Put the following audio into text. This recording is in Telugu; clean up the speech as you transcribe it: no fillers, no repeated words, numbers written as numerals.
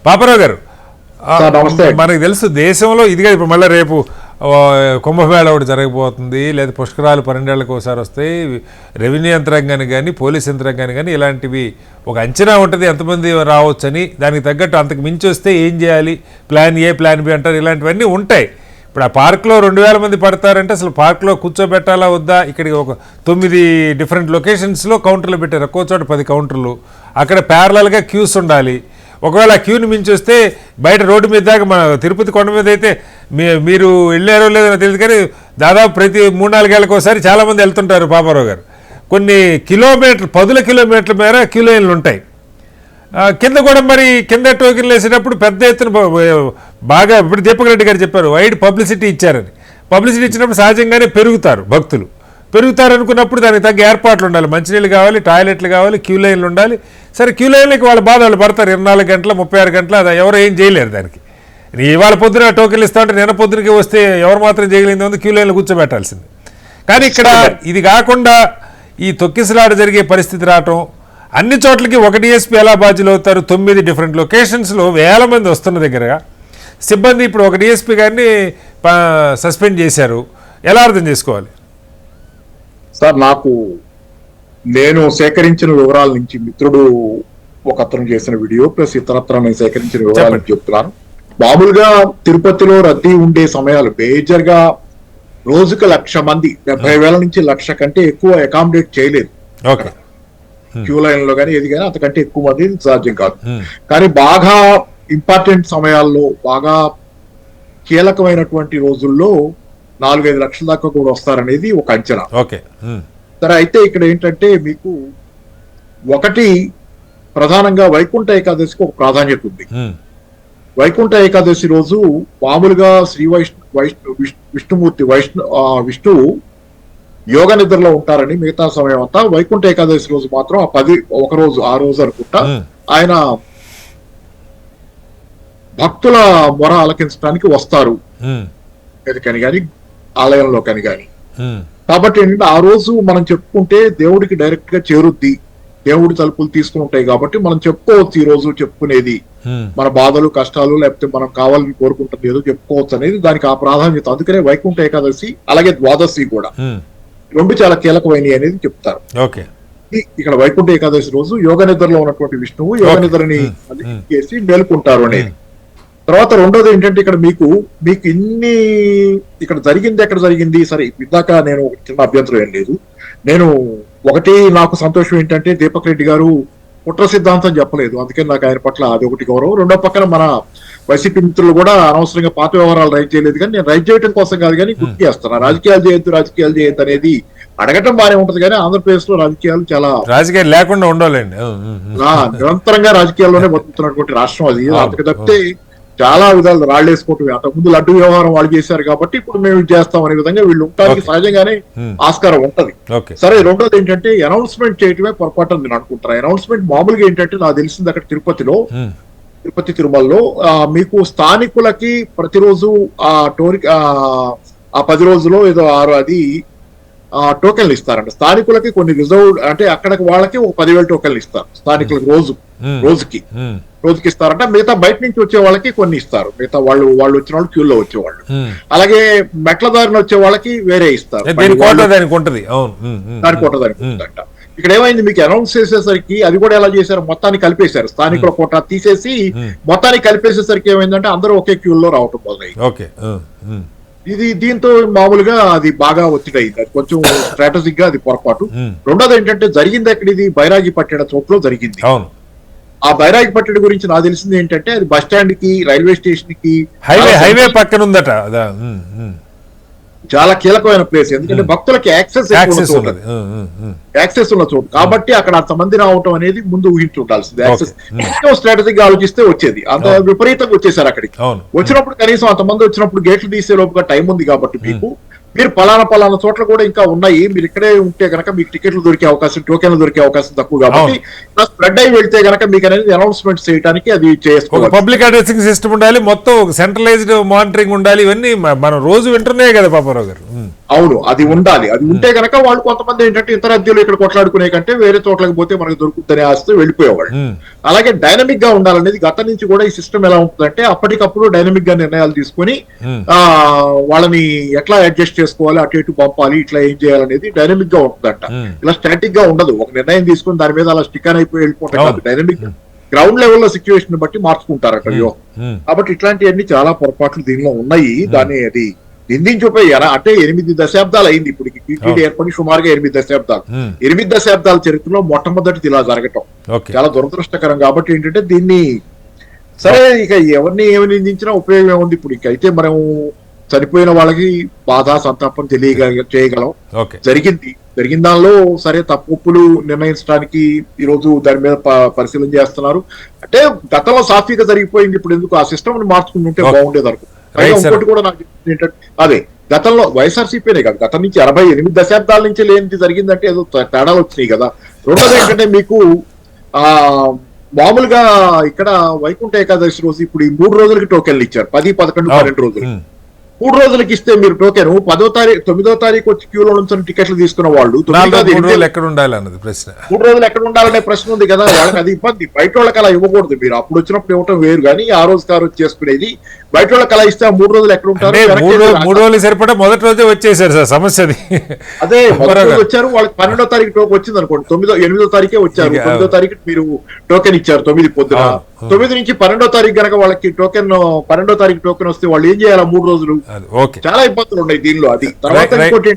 పాపారావు గారు, మనకు తెలుసు దేశంలో ఇదిగా ఇప్పుడు మళ్ళీ రేపు కుంభమేళ ఒకటి జరగబోతుంది, లేదా పుష్కరాలు 12 ఏళ్లకు ఒకసారి వస్తాయి. రెవెన్యూ యంత్రాంగానికి కానీ పోలీస్ యంత్రాంగానికి కానీ ఇలాంటివి ఒక అంచనా ఉంటుంది, ఎంతమంది రావచ్చని. దానికి తగ్గట్టు అంతకు మించి వస్తే ఏం చేయాలి, ప్లాన్ ఏ ప్లాన్ బి అంటారు, ఇలాంటివన్నీ ఉంటాయి. ఇప్పుడు ఆ పార్క్లో 2000 మంది పడతారంటే అసలు పార్క్లో కూర్చోబెట్టాలా వద్దా? ఇక్కడికి ఒక 9 డిఫరెంట్ లొకేషన్స్లో కౌంటర్లు పెట్టారు, ఒక్కో చోట 10 కౌంటర్లు. అక్కడ ప్యారలల్గా క్యూస్ ఉండాలి. ఒకవేళ ఆ క్యూని మించి వస్తే బయట రోడ్డు మీద దాకా, మన తిరుపతి కొండ మీద అయితే మీరు వెళ్ళారో లేదో తెలియదు కానీ దాదాపు ప్రతి 3-4 ఏళ్ళకి ఒకసారి చాలామంది వెళ్తుంటారు పాపారావు గారు. కొన్ని కిలోమీటర్లు 10 కిలోమీటర్ల మేర క్యూ లైన్లు ఉంటాయి. కింద కూడా మరి కింద టోకెన్లు వేసేటప్పుడు పెద్ద ఎత్తున బాగా, ఇప్పుడు దీపక్ రెడ్డి గారు చెప్పారు వైడ్ పబ్లిసిటీ ఇచ్చారని. పబ్లిసిటీ ఇచ్చినప్పుడు సహజంగానే భక్తులు పెరుగుతారనుకున్నప్పుడు దానికి తగ్గ ఏర్పాట్లు ఉండాలి. మంచినీళ్ళు కావాలి, టాయిలెట్లు కావాలి, క్యూ లైన్లు ఉండాలి. సరే, క్యూ లైన్లకి వాళ్ళ బాధలు పడతారు, 24 గంటల 36 గంటల, అది ఎవరు ఏం చేయలేరు దానికి. ఇవాళ పొద్దున టోకెన్లు ఇస్తా ఉంటే నిన్న పొద్దునకి వస్తే ఎవరు మాత్రం చేయగలిగింది ఉంది క్యూ లైన్లు కూర్చోబెట్టాల్సింది. కానీ ఇక్కడ ఇది కాకుండా ఈ తొక్కిసలాట జరిగే పరిస్థితి రావటం, అన్ని చోట్లకి ఒక డిఎస్పీ ఎలా బాధ్యులు అవుతారు? 9 డిఫరెంట్ లొకేషన్స్లో వేల మంది వస్తున్న దగ్గరగా సిబ్బంది ఇప్పుడు ఒక డిఎస్పీ గారిని సస్పెండ్ చేశారు. ఎలా అర్థం చేసుకోవాలి సార్? నేను సేకరించిన వివరాల నుంచి మిత్రుడు ఒక అతను చేసిన వీడియో ప్లస్ ఇతరత్ర నేను సేకరించిన వివరాలు చెప్తున్నాను. మామూలుగా తిరుపతిలో రద్దీ ఉండే సమయాలు మేజర్ గా రోజుకు 1,00,000 మంది, 70,000 నుంచి 1,00,000 కంటే ఎక్కువ అకామిడేట్ చేయలేదు క్యూ లైన్ లో కానీ ఏది కానీ, అంతకంటే ఎక్కువ మంది సాధ్యం కాదు. కానీ బాగా ఇంపార్టెంట్ సమయాల్లో, బాగా కీలకమైనటువంటి రోజుల్లో 4-5 లక్షల దాకా కూడా వస్తారనేది ఒక అంచనా. సరే, అయితే ఇక్కడ ఏంటంటే మీకు ఒకటి ప్రధానంగా వైకుంఠ ఏకాదశికి ఒక ప్రాధాన్యత ఉంది. వైకుంఠ ఏకాదశి రోజు మామూలుగా శ్రీ విష్ణువు యోగ నిద్రలో ఉంటారని, మిగతా సమయం అంతా వైకుంఠ ఏకాదశి రోజు మాత్రం ఆ రోజు అనుకుంటా ఆయన భక్తుల మొర ఆలకించడానికి వస్తారు, ఎదుకని గాని ఆలయంలో కని గాని. కాబట్టి ఏంటంటే ఆ రోజు మనం చెప్పుకుంటే దేవుడికి డైరెక్ట్ గా చేరుద్ది, దేవుడి తలుపులు తీసుకుని ఉంటాయి కాబట్టి మనం చెప్పుకోవచ్చు. ఈ రోజు చెప్పుకునేది మన బాధలు కష్టాలు, లేకపోతే మనం కావాలని కోరుకుంటుంది ఏదో చెప్పుకోవచ్చు అనేది దానికి ఆ ప్రాధాన్యత. అందుకనే వైకుంఠ ఏకాదశి అలాగే ద్వాదశి కూడా 2 చాలా కీలకమైనవి అనేది చెప్తారు. ఇక్కడ వైకుంఠ ఏకాదశి రోజు యోగ నిద్రలో ఉన్నటువంటి విష్ణువు యోగ నిద్రని చేసి మేలుకుంటారు అనేది. తర్వాత రెండోది ఏంటంటే ఇక్కడ మీకు ఇన్ని ఇక్కడ ఎక్కడ జరిగింది సరే, ఇందాక నేను చిన్న అభ్యంతరం ఏం లేదు. ఒకటి నాకు సంతోషం ఏంటంటే దీపక్ రెడ్డి గారు కుట్ర సిద్ధాంతం చెప్పలేదు, అందుకని నాకు ఆయన పట్ల అది ఒకటి గౌరవం. రెండో పక్కన మన వైసీపీ మిత్రులు కూడా అనవసరంగా పాత వ్యవహారాలు రైట్ చేయలేదు, కానీ నేను రైట్ చేయడం కోసం కాదు కానీ గుర్తు చేస్తాను. రాజకీయాలు చేయొద్దు అనేది అడగటం బానే ఉంటది, కానీ ఆంధ్రప్రదేశ్ లో రాజకీయాలు చాలా లేకుండా ఉండాలండి. నిరంతరంగా రాజకీయాల్లోనే బతుకుతున్నటువంటి రాష్ట్రం అది. అందుకు తప్పితే చాలా విధాలు రాళ్లేసుకోవటం, అంతకుముందు లడ్డు వ్యవహారం వాళ్ళు చేశారు కాబట్టి ఇప్పుడు మేము చేస్తాం అనే విధంగా వీళ్ళు ఉండడానికి సహజంగానే ఆస్కారం ఉంటది. సరే, రెండోది ఏంటంటే అనౌన్స్మెంట్ చేయటమే పొరపాటు అని నేను అనుకుంటాను. అనౌన్స్మెంట్ మామూలుగా ఏంటంటే నాకు తెలిసింది అక్కడ తిరుపతి తిరుమలలో మీకు స్థానికులకి ప్రతిరోజు ఆ 10 రోజులో ఏదో 6 టోకెన్లు ఇస్తారంట. స్థానికులకి కొన్ని రిజర్వ్ అంటే అక్కడికి వాళ్ళకి ఒక 10,000 టోకెన్లు ఇస్తారు స్థానికులకు రోజుకి ఇస్తారంట. మిగతా బయట నుంచి వచ్చే వాళ్ళకి కొన్ని ఇస్తారు, మిగతా వాళ్ళు వచ్చిన వాళ్ళు క్యూలో వచ్చేవాళ్ళు. అలాగే మెట్ల దారిన వచ్చే వాళ్ళకి వేరే ఇస్తారు, దాని కోటదానికి. ఇక్కడ ఏమైంది, మీకు అనౌన్స్ చేసేసరికి అది కూడా ఎలా చేశారు, మొత్తాన్ని కలిపేశారు. స్థానికుల కోటా తీసేసి మొత్తాన్ని కలిపేసేసరికి ఏమైందంటే అందరూ ఒకే క్యూలో రావటం మొదలైంది. దీంతో మామూలుగా అది బాగా ఒత్తిడి అయింది, అది కొంచెం స్ట్రాటజిక్ గా అది పొరపాటు. రెండోది ఏంటంటే జరిగింది ఎక్కడ, ఇది బైరాగి పట్టణ చోట్లో జరిగింది. ఆ బైరాగి పట్టడి గురించి నాకు తెలిసింది ఏంటంటే అది బస్ స్టాండ్ కి, రైల్వే స్టేషన్ కి హైవే పక్కన ఉందట. చాలా కీలకమైన ప్లేస్, ఎందుకంటే భక్తులకి యాక్సెస్ ఉన్న చోటు కాబట్టి అక్కడ అంతమంది రావటం అనేది ముందు ఊహించి ఉండాల్సింది. యాక్సెస్ స్ట్రాటజిక్ గా ఆలోచిస్తే వచ్చేది, అంత విపరీతంగా వచ్చేసారు అక్కడికి. వచ్చినప్పుడు కనీసం అంతమంది వచ్చినప్పుడు గేట్లు తీసే లోపుగా టైం ఉంది కాబట్టి మీరు పలానా చోట్ల కూడా ఇంకా ఉన్నాయి, మీరు ఇక్కడే ఉంటే కనుక మీకు టికెట్లు దొరికే అవకాశం, టోకెన్లు దొరికే అవకాశం తక్కువ కాబట్టి స్ప్రెడ్ అయి వెళ్తే కనుక మీకు అనేది అనౌన్స్మెంట్ చేయడానికి అది చేసుకోవాలి. పబ్లిక్ అడ్రసింగ్ సిస్టమ్ ఉండాలి, మొత్తం సెంట్రలైజ్డ్ మానిటరింగ్ ఉండాలి. ఇవన్నీ మనం రోజు వింటున్నాయి కదా పాపారావు గారు. అవును, అది ఉండాలి. అది ఉంటే గనక వాళ్ళు కొంతమంది ఏంటంటే ఇతర అద్దెలు ఇక్కడ కొట్లాడుకునే కంటే వేరే చోట్లకి పోతే మనకు దొరుకుతుందనే ఆశతో వెళ్ళిపోయేవాళ్ళు. అలాగే డైనమిక్ గా ఉండాలనేది గతం నుంచి కూడా ఈ సిస్టమ్ ఎలా ఉంటుందంటే అప్పటికప్పుడు డైనమిక్ గా నిర్ణయాలు తీసుకొని వాళ్ళని ఎట్లా అడ్జస్ట్ చేసుకోవాలి, అటు ఇటు పంపాలి, ఇట్లా ఏం చేయాలనేది డైనమిక్ గా ఉంటుందంట. ఇలా స్టాటిక్ గా ఉండదు. ఒక నిర్ణయం తీసుకుని దాని మీద అలా స్టిక్ అని అయిపోయి వెళ్ళిపోతాం కాదు. డైనమిక్ గ్రౌండ్ లెవెల్లో సిచ్యువేషన్ బట్టి మార్చుకుంటారట వ్యూహం. కాబట్టి ఇట్లాంటివన్నీ చాలా పొరపాట్లు దీనిలో ఉన్నాయి. దాన్ని అది నిందించిపోయి అంటే 8 దశాబ్దాలు అయింది ఇప్పుడు టీటీడీ ఏర్పడి సుమారుగా 8 దశాబ్దాలు. 8 దశాబ్దాల చరిత్రలో మొట్టమొదటిది ఇలా జరగటం చాలా దురదృష్టకరం. కాబట్టి ఏంటంటే దీన్ని సరే ఇక ఎవరిని ఏమి నిందించినా ఉపయోగం ఏముంది. ఇప్పుడు ఇక అయితే మనం చనిపోయిన వాళ్ళకి బాధ సంతాపం చేయగలం. జరిగిన దానిలో సరే తప్పులు నిర్ణయించడానికి ఈ రోజు దాని మీద పరిశీలన చేస్తున్నారు. అంటే గతంలో సాఫీగా జరిగిపోయింది, ఇప్పుడు ఎందుకు ఆ సిస్టమ్ ని మార్చుకుంటుంటే బాగుండేది అనుకో. ఇంకోటి కూడా నాకు ఏంటంటే అదే గతంలో వైఎస్ఆర్సీపీనే కాదు, గతం నుంచి 88 దశాబ్దాల నుంచి లేనిది జరిగిందంటే ఏదో తేడాలు వచ్చినాయి కదా. రెండోది ఏంటంటే మీకు మామూలుగా ఇక్కడ వైకుంఠ ఏకాదశి రోజు ఇప్పుడు ఈ 3 రోజులకి టోకెన్లు ఇచ్చారు. 10, 11, 12 రోజులు. 3 రోజులకి ఇస్తే మీరు టోకెన్ 9వ తారీఖు వచ్చి క్యూలో నుంచి టికెట్లు తీసుకున్న వాళ్ళు 3 రోజులు ఎక్కడ ఉండాలి అన్నది ప్రశ్న. 3 రోజులు ఎక్కడ ఉండాలనే ప్రశ్న ఉంది కదా. వాళ్ళకి అది ఇబ్బంది. బయట వాళ్ళకి అలా ఇవ్వకూడదు. మీరు అప్పుడు వచ్చినప్పుడు ఇవ్వటం వేరు, కానీ ఆ రోజు చేసుకునేది బయట వాళ్ళకి అలా ఇస్తే 3 రోజులు ఎక్కడ ఉంటారు? 3 రోజులు సరిపడా మొదటి రోజే వచ్చేసారు సార్ సమస్యది. అదే మొదటి రోజు వచ్చారు, వాళ్ళకి 12వ తారీఖు టోకెన్ వచ్చింది అనుకోండి. 8వ తారీఖే వచ్చారు. 9వ తారీఖు మీరు టోకెన్ ఇచ్చారు 9 పొద్దున. 9 నుంచి 12వ తారీఖు గనక వాళ్ళకి టోకెన్ 12వ తారీఖు టోకెన్ వస్తే వాళ్ళు ఏం చేయాలి 3 రోజులు? చాలా ఇబ్బందులు ఉన్నాయి దీనిలో. అది తర్వాత ఇంకోటి